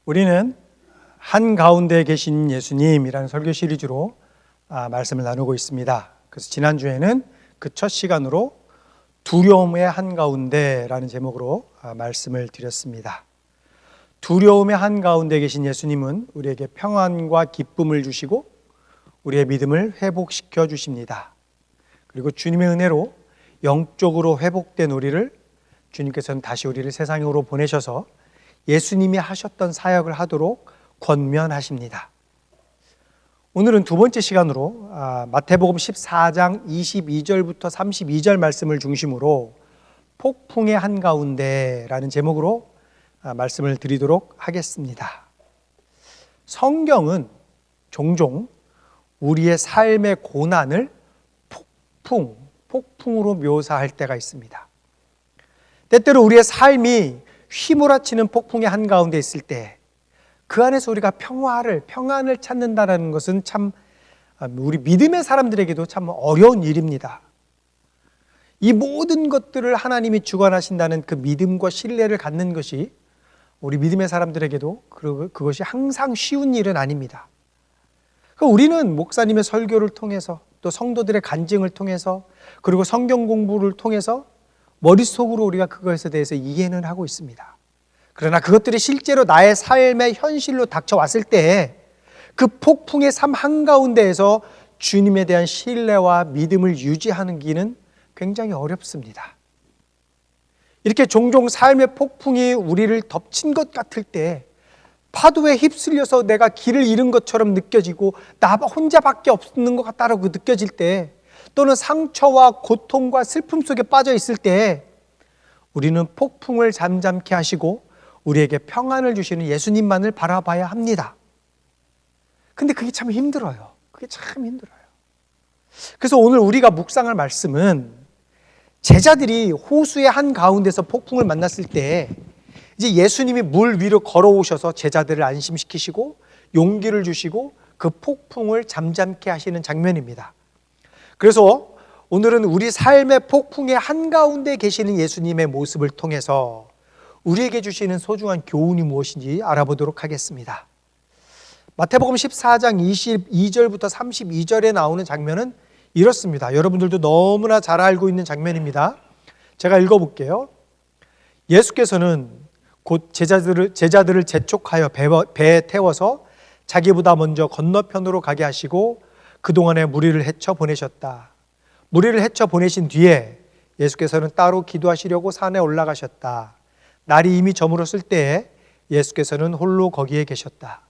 우리는 한가운데 계신 예수님이라는 설교 시리즈로 말씀을 나누고 있습니다. 그래서 지난주에는 그 첫 시간으로 두려움의 한가운데라는 제목으로 말씀을 드렸습니다. 두려움의 한가운데 계신 예수님은 우리에게 평안과 기쁨을 주시고 우리의 믿음을 회복시켜 주십니다. 그리고 주님의 은혜로 영적으로 회복된 우리를 주님께서는 다시 우리를 세상으로 보내셔서 예수님이 하셨던 사역을 하도록 권면하십니다. 오늘은 두 번째 시간으로 마태복음 14장 22절부터 32절 말씀을 중심으로 폭풍의 한가운데라는 제목으로 말씀을 드리도록 하겠습니다. 성경은 종종 우리의 삶의 고난을 폭풍으로 묘사할 때가 있습니다. 때때로 우리의 삶이 휘몰아치는 폭풍의 한가운데 있을 때 그 안에서 우리가 평안을 찾는다는 것은 참 우리 믿음의 사람들에게도 참 어려운 일입니다. 이 모든 것들을 하나님이 주관하신다는 그 믿음과 신뢰를 갖는 것이 우리 믿음의 사람들에게도 그것이 항상 쉬운 일은 아닙니다. 우리는 목사님의 설교를 통해서 또 성도들의 간증을 통해서 그리고 성경 공부를 통해서 머릿속으로 우리가 그것에 대해서 이해는 하고 있습니다. 그러나 그것들이 실제로 나의 삶의 현실로 닥쳐왔을 때 그 폭풍의 삶 한가운데에서 주님에 대한 신뢰와 믿음을 유지하는 길은 굉장히 어렵습니다. 이렇게 종종 삶의 폭풍이 우리를 덮친 것 같을 때 파도에 휩쓸려서 내가 길을 잃은 것처럼 느껴지고 나 혼자밖에 없는 것 같다고 느껴질 때 또는 상처와 고통과 슬픔 속에 빠져 있을 때 우리는 폭풍을 잠잠케 하시고 우리에게 평안을 주시는 예수님만을 바라봐야 합니다. 근데 그게 참 힘들어요. 그래서 오늘 우리가 묵상할 말씀은 제자들이 호수의 한가운데서 폭풍을 만났을 때 이제 예수님이 물 위로 걸어오셔서 제자들을 안심시키시고 용기를 주시고 그 폭풍을 잠잠케 하시는 장면입니다. 그래서 오늘은 우리 삶의 폭풍의 한가운데 계시는 예수님의 모습을 통해서 우리에게 주시는 소중한 교훈이 무엇인지 알아보도록 하겠습니다. 마태복음 14장 22절부터 32절에 나오는 장면은 이렇습니다. 여러분들도 너무나 잘 알고 있는 장면입니다. 제가 읽어볼게요. 예수께서는 곧 제자들을 재촉하여 배에 태워서 자기보다 먼저 건너편으로 가게 하시고 그동안에 무리를 헤쳐 보내셨다. 무리를 헤쳐 보내신 뒤에 예수께서는 따로 기도하시려고 산에 올라가셨다. 날이 이미 저물었을 때에 예수께서는 홀로 거기에 계셨다.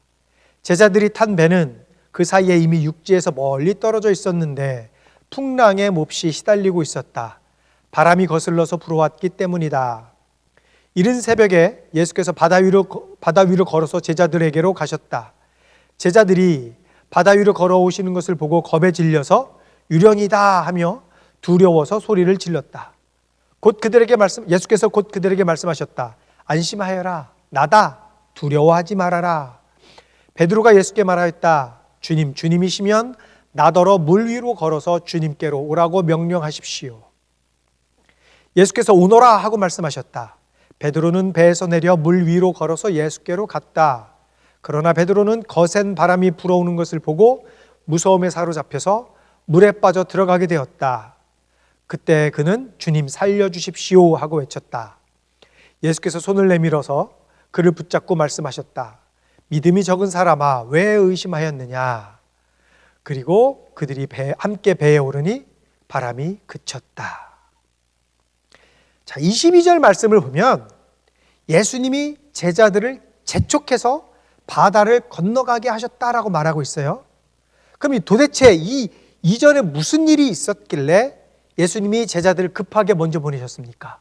제자들이 탄 배는 그 사이에 이미 육지에서 멀리 떨어져 있었는데 풍랑에 몹시 시달리고 있었다. 바람이 거슬러서 불어왔기 때문이다. 이른 새벽에 예수께서 바다 위로 걸어서 제자들에게로 가셨다. 제자들이 바다 위로 걸어오시는 것을 보고 겁에 질려서 유령이다 하며 두려워서 소리를 질렀다. 예수께서 곧 그들에게 말씀하셨다. 안심하여라. 나다. 두려워하지 말아라. 베드로가 예수께 말하였다. 주님, 주님이시면 나더러 물 위로 걸어서 주님께로 오라고 명령하십시오. 예수께서 오너라 하고 말씀하셨다. 베드로는 배에서 내려 물 위로 걸어서 예수께로 갔다. 그러나 베드로는 거센 바람이 불어오는 것을 보고 무서움에 사로잡혀서 물에 빠져 들어가게 되었다. 그때 그는 주님 살려주십시오 하고 외쳤다. 예수께서 손을 내밀어서 그를 붙잡고 말씀하셨다. 믿음이 적은 사람아, 왜 의심하였느냐? 그리고 그들이 함께 배에 오르니 바람이 그쳤다. 자, 22절 말씀을 보면 예수님이 제자들을 재촉해서 바다를 건너가게 하셨다라고 말하고 있어요. 그럼 도대체 이 이전에 무슨 일이 있었길래 예수님이 제자들을 급하게 먼저 보내셨습니까?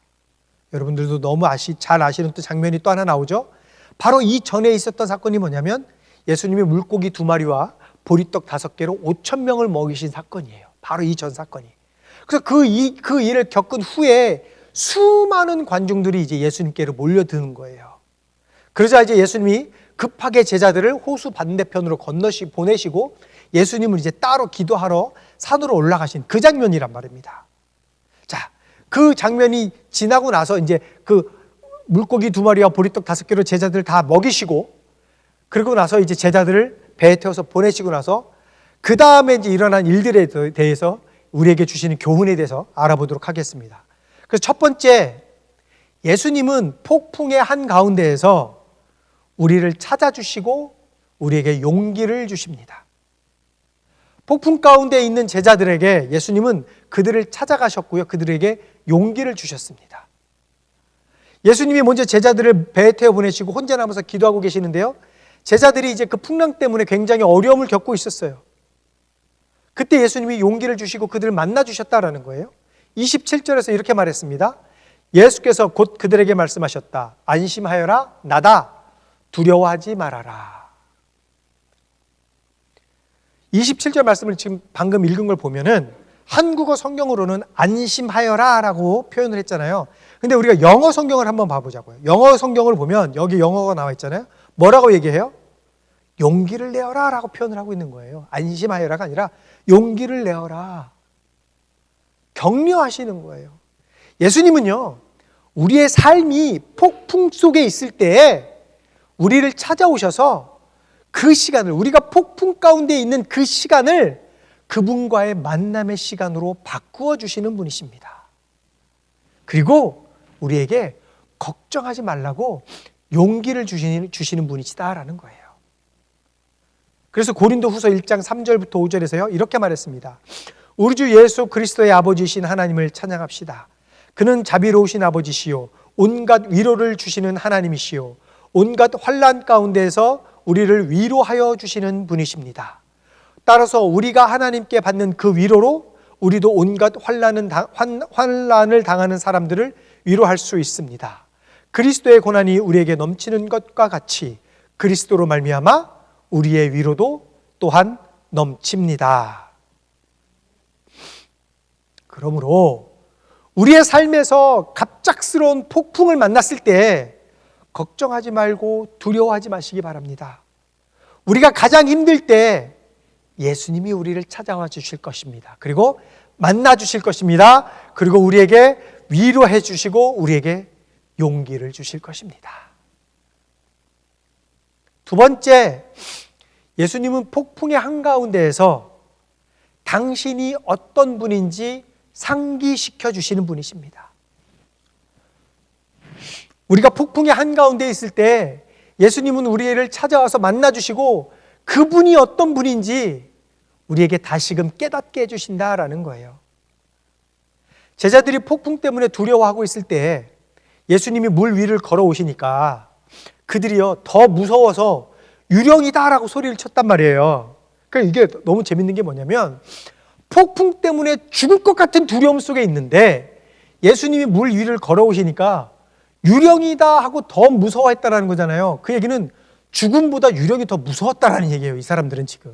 여러분들도 너무 잘 아시는 또 장면이 또 하나 나오죠. 바로 이 전에 있었던 사건이 뭐냐면 예수님이 물고기 2마리와 보리떡 5개로 5,000명을 먹이신 사건이에요. 바로 이 전 사건이. 그래서 그 일을 겪은 후에 수많은 관중들이 이제 예수님께로 몰려드는 거예요. 그러자 이제 예수님이 급하게 제자들을 호수 반대편으로 보내시고 예수님을 이제 따로 기도하러 산으로 올라가신 그 장면이란 말입니다. 자, 그 장면이 지나고 나서 이제 그 물고기 2마리와 보리떡 5개로 제자들 다 먹이시고 그러고 나서 이제 제자들을 배에 태워서 보내시고 나서 그 다음에 이제 일어난 일들에 대해서 우리에게 주시는 교훈에 대해서 알아보도록 하겠습니다. 그래서 첫 번째, 예수님은 폭풍의 한가운데에서 우리를 찾아주시고 우리에게 용기를 주십니다. 폭풍 가운데 있는 제자들에게 예수님은 그들을 찾아가셨고요. 그들에게 용기를 주셨습니다. 예수님이 먼저 제자들을 배에 태워 보내시고 혼자 남아서 기도하고 계시는데요. 제자들이 이제 그 풍랑 때문에 굉장히 어려움을 겪고 있었어요. 그때 예수님이 용기를 주시고 그들을 만나 주셨다라는 거예요. 27절에서 이렇게 말했습니다. 예수께서 곧 그들에게 말씀하셨다. 안심하여라, 나다. 두려워하지 말아라. 27절 말씀을 지금 방금 읽은 걸 보면은 한국어 성경으로는 안심하여라 라고 표현을 했잖아요. 근데 우리가 영어 성경을 한번 봐보자고요. 영어 성경을 보면 여기 영어가 나와 있잖아요. 뭐라고 얘기해요? 용기를 내어라 라고 표현을 하고 있는 거예요. 안심하여라가 아니라 용기를 내어라. 격려하시는 거예요. 예수님은요, 우리의 삶이 폭풍 속에 있을 때에 우리를 찾아오셔서 그 시간을, 우리가 폭풍 가운데 있는 그 시간을 그분과의 만남의 시간으로 바꾸어 주시는 분이십니다. 그리고 우리에게 걱정하지 말라고 용기를 주시는 분이시다라는 거예요. 그래서 고린도후서 1장 3절부터 5절에서요 이렇게 말했습니다. 우리 주 예수 그리스도의 아버지이신 하나님을 찬양합시다. 그는 자비로우신 아버지시요 온갖 위로를 주시는 하나님이시요 온갖 환난 가운데에서 우리를 위로하여 주시는 분이십니다. 따라서 우리가 하나님께 받는 그 위로로 우리도 온갖 환난을 당하는 사람들을 위로할 수 있습니다. 그리스도의 고난이 우리에게 넘치는 것과 같이 그리스도로 말미암아 우리의 위로도 또한 넘칩니다. 그러므로 우리의 삶에서 갑작스러운 폭풍을 만났을 때 걱정하지 말고 두려워하지 마시기 바랍니다. 우리가 가장 힘들 때 예수님이 우리를 찾아와 주실 것입니다. 그리고 만나 주실 것입니다. 그리고 우리에게 위로해 주시고 우리에게 용기를 주실 것입니다. 두 번째, 예수님은 폭풍의 한가운데에서 당신이 어떤 분인지 상기시켜 주시는 분이십니다. 우리가 폭풍의 한가운데 있을 때 예수님은 우리를 찾아와서 만나주시고 그분이 어떤 분인지 우리에게 다시금 깨닫게 해주신다라는 거예요. 제자들이 폭풍 때문에 두려워하고 있을 때 예수님이 물 위를 걸어오시니까 그들이요 더 무서워서 유령이다라고 소리를 쳤단 말이에요. 그러니까 이게 너무 재밌는 게 뭐냐면 폭풍 때문에 죽을 것 같은 두려움 속에 있는데 예수님이 물 위를 걸어오시니까 유령이다 하고 더 무서워했다라는 거잖아요. 그 얘기는 죽음보다 유령이 더 무서웠다라는 얘기예요. 이 사람들은 지금.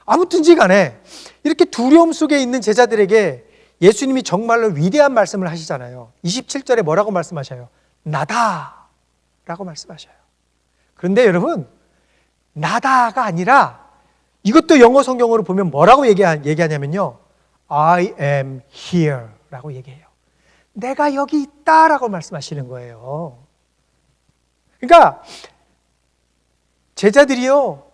아무튼지 간에 이렇게 두려움 속에 있는 제자들에게 예수님이 정말로 위대한 말씀을 하시잖아요. 27절에 뭐라고 말씀하셔요? 나다 라고 말씀하셔요. 그런데 여러분, 나다가 아니라 이것도 영어 성경으로 보면 뭐라고 얘기하냐면요, I am here 라고 얘기해요. 내가 여기 있다라고 말씀하시는 거예요. 그러니까 제자들이요,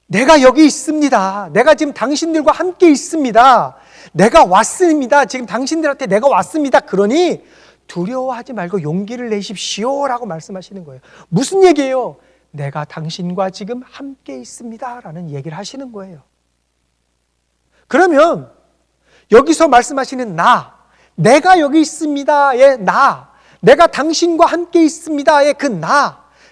내가 여기 있습니다. 내가 지금 당신들과 함께 있습니다. 내가 왔습니다. 지금 당신들한테 내가 왔습니다. 그러니 두려워하지 말고 용기를 내십시오 라고 말씀하시는 거예요. 무슨 얘기예요? 내가 당신과 지금 함께 있습니다 라는 얘기를 하시는 거예요. 그러면 여기서 말씀하시는 내가 여기 있습니다의 내가 당신과 함께 있습니다의 그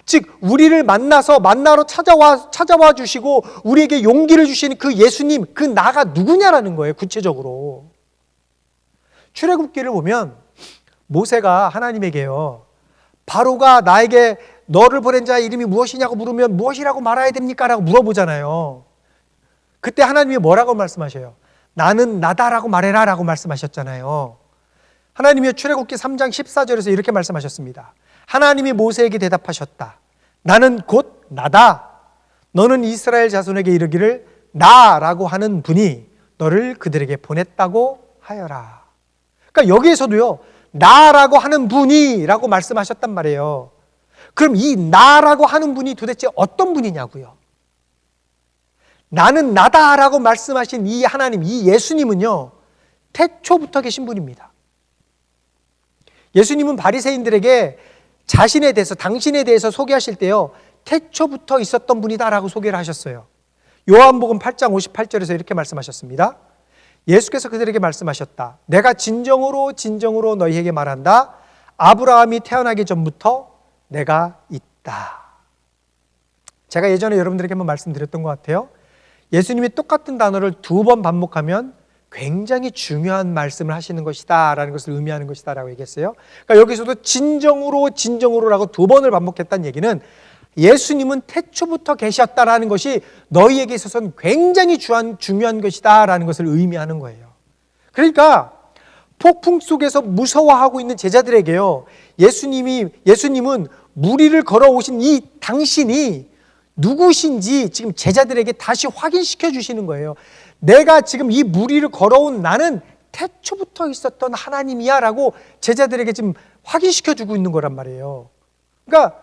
즉 우리를 만나러 찾아와 주시고 우리에게 용기를 주시는 그 예수님, 그 나가 누구냐라는 거예요. 구체적으로 출애굽기를 보면 모세가 하나님에게요, 바로가 나에게 너를 보낸 자의 이름이 무엇이냐고 물으면 무엇이라고 말해야 됩니까? 라고 물어보잖아요. 그때 하나님이 뭐라고 말씀하셔요? 나는 나다라고 말해라 라고 말씀하셨잖아요. 하나님이 출애굽기 3장 14절에서 이렇게 말씀하셨습니다. 하나님이 모세에게 대답하셨다. 나는 곧 나다. 너는 이스라엘 자손에게 이르기를 나라고 하는 분이 너를 그들에게 보냈다고 하여라. 그러니까 여기에서도요, 나라고 하는 분이 라고 말씀하셨단 말이에요. 그럼 이 나라고 하는 분이 도대체 어떤 분이냐고요? 나는 나다라고 말씀하신 이 하나님, 이 예수님은요, 태초부터 계신 분입니다. 예수님은 바리새인들에게 자신에 대해서, 당신에 대해서 소개하실 때요, 태초부터 있었던 분이다라고 소개를 하셨어요. 요한복음 8장 58절에서 이렇게 말씀하셨습니다. 예수께서 그들에게 말씀하셨다. 내가 진정으로 진정으로 너희에게 말한다. 아브라함이 태어나기 전부터 내가 있다. 제가 예전에 여러분들에게 한번 말씀드렸던 것 같아요. 예수님이 똑같은 단어를 2번 반복하면 굉장히 중요한 말씀을 하시는 것이다 라는 것을 의미하는 것이다 라고 얘기했어요. 그러니까 여기서도 진정으로 진정으로라고 2번을 반복했다는 얘기는 예수님은 태초부터 계셨다라는 것이 너희에게 있어서는 굉장히 중요한 것이다 라는 것을 의미하는 거예요. 그러니까 폭풍 속에서 무서워하고 있는 제자들에게요, 예수님은 물 위를 걸어오신 이 당신이 누구신지 지금 제자들에게 다시 확인시켜 주시는 거예요. 내가 지금 이 물 위를 걸어온 나는 태초부터 있었던 하나님이야 라고 제자들에게 지금 확인시켜 주고 있는 거란 말이에요. 그러니까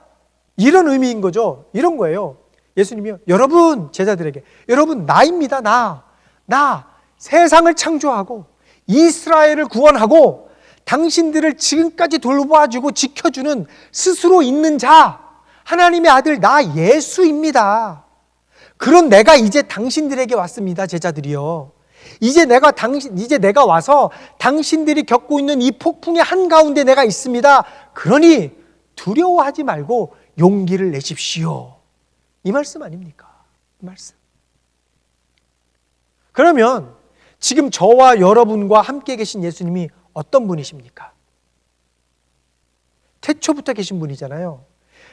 이런 의미인 거죠. 이런 거예요. 예수님이요, 여러분, 제자들에게, 여러분, 나입니다. 나 세상을 창조하고 이스라엘을 구원하고 당신들을 지금까지 돌봐주고 지켜주는 스스로 있는 자, 하나님의 아들 나 예수입니다. 그런 내가 이제 당신들에게 왔습니다, 제자들이요. 이제 내가 와서 당신들이 겪고 있는 이 폭풍의 한가운데 내가 있습니다. 그러니 두려워하지 말고 용기를 내십시오. 이 말씀 아닙니까? 이 말씀. 그러면 지금 저와 여러분과 함께 계신 예수님이 어떤 분이십니까? 태초부터 계신 분이잖아요.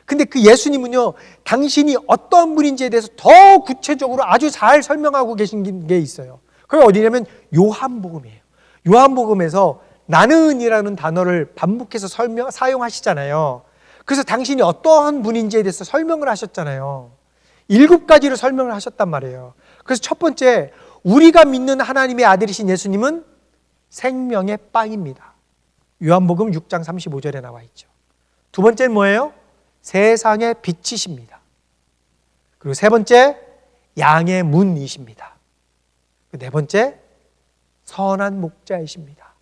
근데 그 예수님은요, 당신이 어떤 분인지에 대해서 더 구체적으로 아주 잘 설명하고 계신 게 있어요. 그게 어디냐면 요한복음이에요. 요한복음에서 나는이라는 단어를 반복해서 사용하시잖아요. 그래서 당신이 어떠한 분인지에 대해서 설명을 하셨잖아요. 7가지로 설명을 하셨단 말이에요. 그래서 첫 번째, 우리가 믿는 하나님의 아들이신 예수님은 생명의 빵입니다. 요한복음 6장 35절에 나와 있죠. 두 번째는 뭐예요? 세상의 빛이십니다. 그리고 세 번째, 양의 문이십니다. 네 번째, 선한 목자이십니다.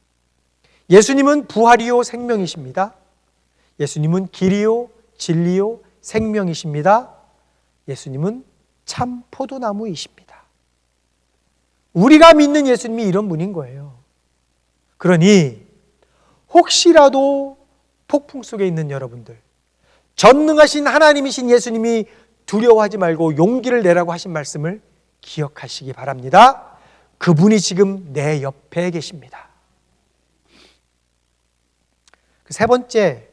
예수님은 부활이요 생명이십니다. 예수님은 길이요 진리요 생명이십니다. 예수님은 참 포도나무이십니다. 우리가 믿는 예수님이 이런 분인 거예요. 그러니 혹시라도 폭풍 속에 있는 여러분들, 전능하신 하나님이신 예수님이 두려워하지 말고 용기를 내라고 하신 말씀을 기억하시기 바랍니다. 그분이 지금 내 옆에 계십니다. 세 번째,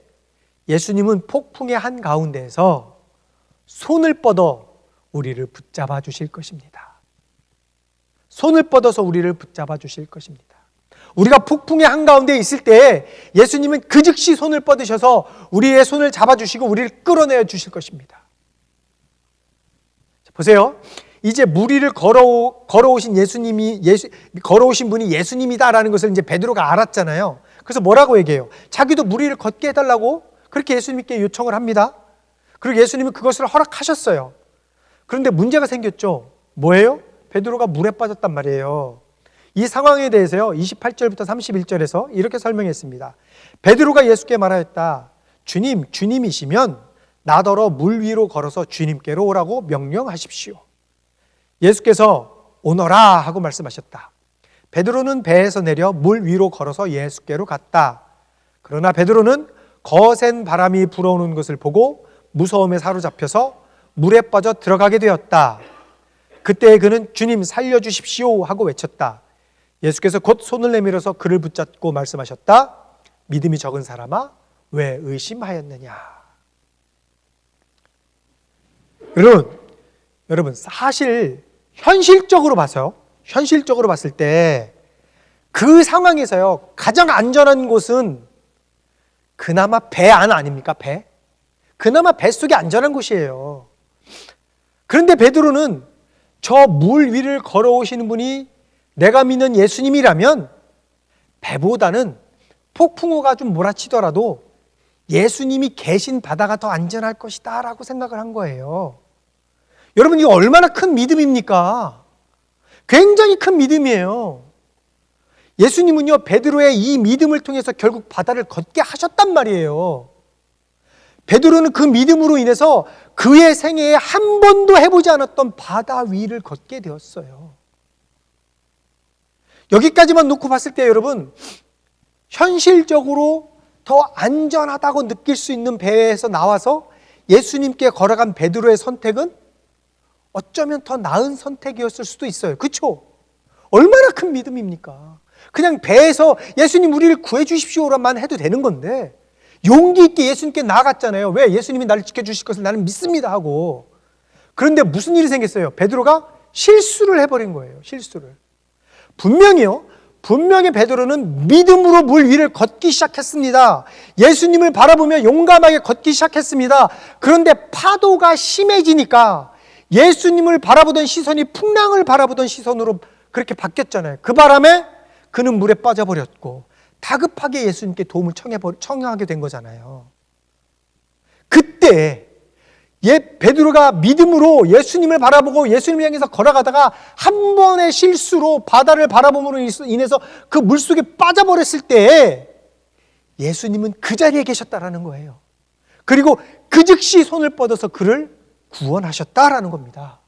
예수님은 폭풍의 한가운데에서 손을 뻗어 우리를 붙잡아 주실 것입니다. 손을 뻗어서 우리를 붙잡아 주실 것입니다. 우리가 폭풍의 한가운데 있을 때 예수님은 그 즉시 손을 뻗으셔서 우리의 손을 잡아주시고 우리를 끌어내어 주실 것입니다. 보세요. 이제 물 위를 걸어오신 걸어오신 분이 예수님이다라는 것을 이제 베드로가 알았잖아요. 그래서 뭐라고 얘기해요? 자기도 물 위를 걷게 해달라고 그렇게 예수님께 요청을 합니다. 그리고 예수님은 그것을 허락하셨어요. 그런데 문제가 생겼죠. 뭐예요? 베드로가 물에 빠졌단 말이에요. 이 상황에 대해서요, 28절부터 31절에서 이렇게 설명했습니다. 베드로가 예수께 말하였다. 주님, 주님이시면 나더러 물 위로 걸어서 주님께로 오라고 명령하십시오. 예수께서 오너라 하고 말씀하셨다. 베드로는 배에서 내려 물 위로 걸어서 예수께로 갔다. 그러나 베드로는 거센 바람이 불어오는 것을 보고 무서움에 사로잡혀서 물에 빠져 들어가게 되었다. 그때 그는 주님 살려주십시오 하고 외쳤다. 예수께서 곧 손을 내밀어서 그를 붙잡고 말씀하셨다. 믿음이 적은 사람아, 왜 의심하였느냐. 여러분 사실 현실적으로 봤을 때 그 상황에서요, 가장 안전한 곳은 그나마 배 안 아닙니까? 배? 그나마 뱃속이 안전한 곳이에요. 그런데 베드로는 저 물 위를 걸어오시는 분이 내가 믿는 예수님이라면 배보다는 폭풍우가 좀 몰아치더라도 예수님이 계신 바다가 더 안전할 것이다 라고 생각을 한 거예요. 여러분, 이거 얼마나 큰 믿음입니까? 굉장히 큰 믿음이에요. 예수님은요, 베드로의 이 믿음을 통해서 결국 바다를 걷게 하셨단 말이에요. 베드로는 그 믿음으로 인해서 그의 생애에 한 번도 해보지 않았던 바다 위를 걷게 되었어요. 여기까지만 놓고 봤을 때 여러분, 현실적으로 더 안전하다고 느낄 수 있는 배에서 나와서 예수님께 걸어간 베드로의 선택은 어쩌면 더 나은 선택이었을 수도 있어요. 그렇죠? 얼마나 큰 믿음입니까? 그냥 배에서 예수님 우리를 구해 주십시오라만 해도 되는 건데 용기 있게 예수님께 나아갔잖아요. 왜? 예수님이 나를 지켜주실 것을 나는 믿습니다 하고. 그런데 무슨 일이 생겼어요? 베드로가 실수를 해버린 거예요. 실수를. 분명히 베드로는 믿음으로 물 위를 걷기 시작했습니다. 예수님을 바라보며 용감하게 걷기 시작했습니다. 그런데 파도가 심해지니까 예수님을 바라보던 시선이 풍랑을 바라보던 시선으로 그렇게 바뀌었잖아요. 그 바람에 그는 물에 빠져버렸고 다급하게 예수님께 도움을 청하게 된 거잖아요. 그때 베드로가 믿음으로 예수님을 바라보고 예수님을 향해서 걸어가다가 한 번의 실수로 바다를 바라봄으로 인해서 그 물속에 빠져버렸을 때 예수님은 그 자리에 계셨다라는 거예요. 그리고 그 즉시 손을 뻗어서 그를 구원하셨다라는 겁니다.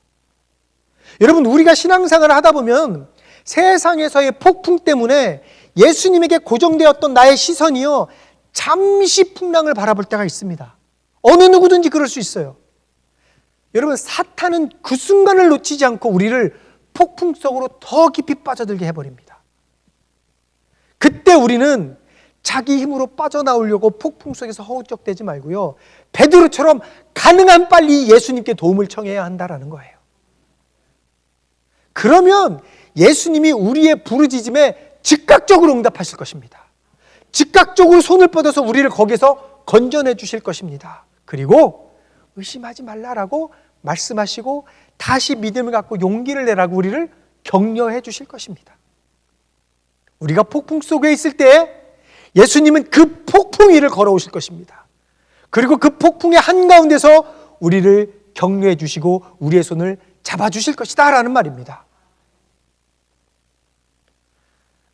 여러분, 우리가 신앙생활을 하다 보면 세상에서의 폭풍 때문에 예수님에게 고정되었던 나의 시선이요, 잠시 풍랑을 바라볼 때가 있습니다. 어느 누구든지 그럴 수 있어요. 여러분, 사탄은 그 순간을 놓치지 않고 우리를 폭풍 속으로 더 깊이 빠져들게 해버립니다. 그때 우리는 자기 힘으로 빠져나오려고 폭풍 속에서 허우적대지 말고요, 베드로처럼 가능한 빨리 예수님께 도움을 청해야 한다라는 거예요. 그러면 예수님이 우리의 부르짖음에 즉각적으로 응답하실 것입니다. 즉각적으로 손을 뻗어서 우리를 거기서 건져내 주실 것입니다. 그리고 의심하지 말라라고 말씀하시고 다시 믿음을 갖고 용기를 내라고 우리를 격려해 주실 것입니다. 우리가 폭풍 속에 있을 때 예수님은 그 폭풍 위를 걸어오실 것입니다. 그리고 그 폭풍의 한가운데서 우리를 격려해 주시고 우리의 손을 잡아주실 것이다 라는 말입니다.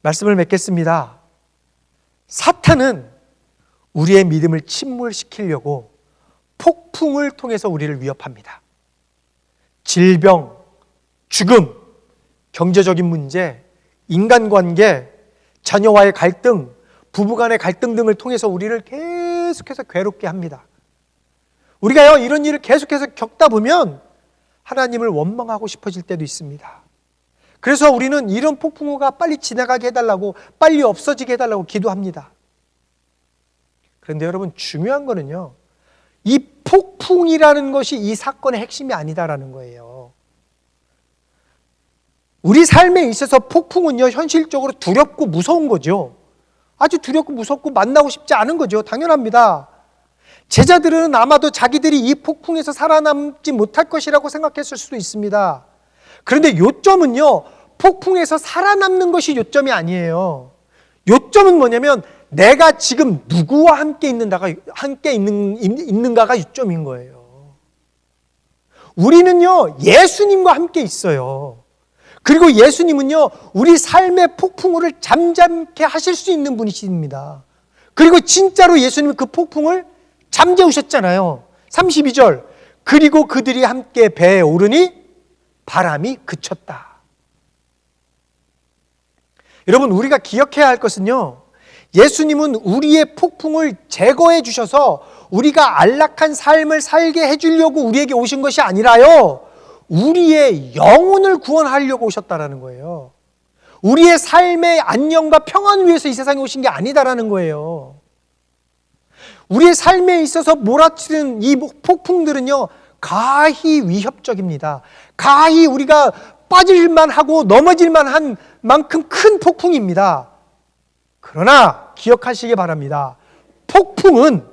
말씀을 맺겠습니다. 사탄은 우리의 믿음을 침몰시키려고 폭풍을 통해서 우리를 위협합니다. 질병, 죽음, 경제적인 문제, 인간관계, 자녀와의 갈등, 부부간의 갈등 등을 통해서 우리를 계속해서 괴롭게 합니다. 우리가요, 이런 일을 계속해서 겪다 보면 하나님을 원망하고 싶어질 때도 있습니다. 그래서 우리는 이런 폭풍우가 빨리 지나가게 해달라고, 빨리 없어지게 해달라고 기도합니다. 그런데 여러분, 중요한 거는요, 이 폭풍이라는 것이 이 사건의 핵심이 아니다라는 거예요. 우리 삶에 있어서 폭풍은요, 현실적으로 두렵고 무서운 거죠. 아주 두렵고 무섭고 만나고 싶지 않은 거죠. 당연합니다. 제자들은 아마도 자기들이 이 폭풍에서 살아남지 못할 것이라고 생각했을 수도 있습니다. 그런데 요점은요, 폭풍에서 살아남는 것이 요점이 아니에요. 요점은 뭐냐면 내가 지금 누구와 함께 있는가가 요점인 거예요. 우리는요, 예수님과 함께 있어요. 그리고 예수님은요, 우리 삶의 폭풍우를 잠잠케 하실 수 있는 분이십니다. 그리고 진짜로 예수님은 그 폭풍을 잠재우셨잖아요. 32절, 그리고 그들이 함께 배에 오르니 바람이 그쳤다. 여러분, 우리가 기억해야 할 것은요, 예수님은 우리의 폭풍을 제거해 주셔서 우리가 안락한 삶을 살게 해주려고 우리에게 오신 것이 아니라요, 우리의 영혼을 구원하려고 오셨다라는 거예요. 우리의 삶의 안녕과 평안을 위해서 이 세상에 오신 게 아니다라는 거예요. 우리의 삶에 있어서 몰아치는 이 폭풍들은요, 가히 위협적입니다. 가히 우리가 빠질만 하고 넘어질만 한 만큼 큰 폭풍입니다. 그러나 기억하시기 바랍니다. 폭풍은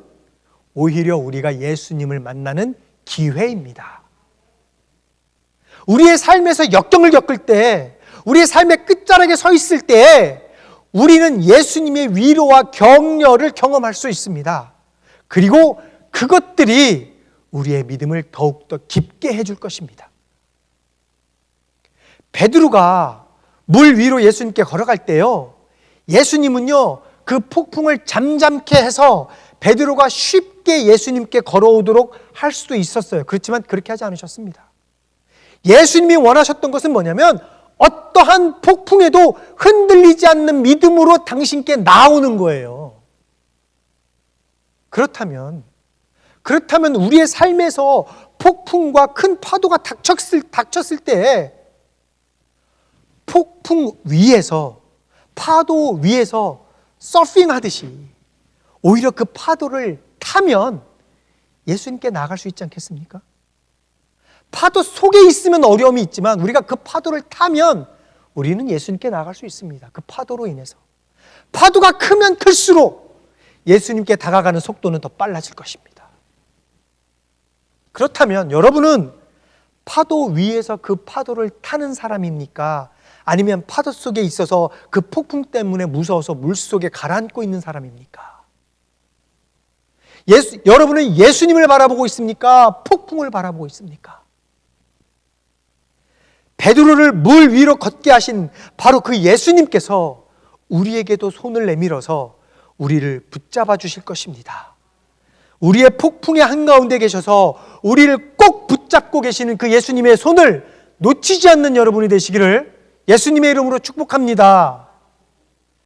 오히려 우리가 예수님을 만나는 기회입니다. 우리의 삶에서 역경을 겪을 때, 우리의 삶의 끝자락에 서 있을 때 우리는 예수님의 위로와 격려를 경험할 수 있습니다. 그리고 그것들이 우리의 믿음을 더욱더 깊게 해줄 것입니다. 베드로가 물 위로 예수님께 걸어갈 때요, 예수님은요 그 폭풍을 잠잠케 해서 베드로가 쉽게 예수님께 걸어오도록 할 수도 있었어요. 그렇지만 그렇게 하지 않으셨습니다. 예수님이 원하셨던 것은 뭐냐면 어떠한 폭풍에도 흔들리지 않는 믿음으로 당신께 나오는 거예요. 그렇다면 우리의 삶에서 폭풍과 큰 파도가 닥쳤을 때 폭풍 위에서, 파도 위에서 서핑하듯이 오히려 그 파도를 타면 예수님께 나아갈 수 있지 않겠습니까? 파도 속에 있으면 어려움이 있지만 우리가 그 파도를 타면 우리는 예수님께 나아갈 수 있습니다. 그 파도로 인해서. 파도가 크면 클수록 예수님께 다가가는 속도는 더 빨라질 것입니다. 그렇다면 여러분은 파도 위에서 그 파도를 타는 사람입니까? 아니면 파도 속에 있어서 그 폭풍 때문에 무서워서 물속에 가라앉고 있는 사람입니까? 여러분은 예수님을 바라보고 있습니까? 폭풍을 바라보고 있습니까? 베드로를 물 위로 걷게 하신 바로 그 예수님께서 우리에게도 손을 내밀어서 우리를 붙잡아 주실 것입니다. 우리의 폭풍의 한가운데 계셔서 우리를 꼭 붙잡고 계시는 그 예수님의 손을 놓치지 않는 여러분이 되시기를 예수님의 이름으로 축복합니다.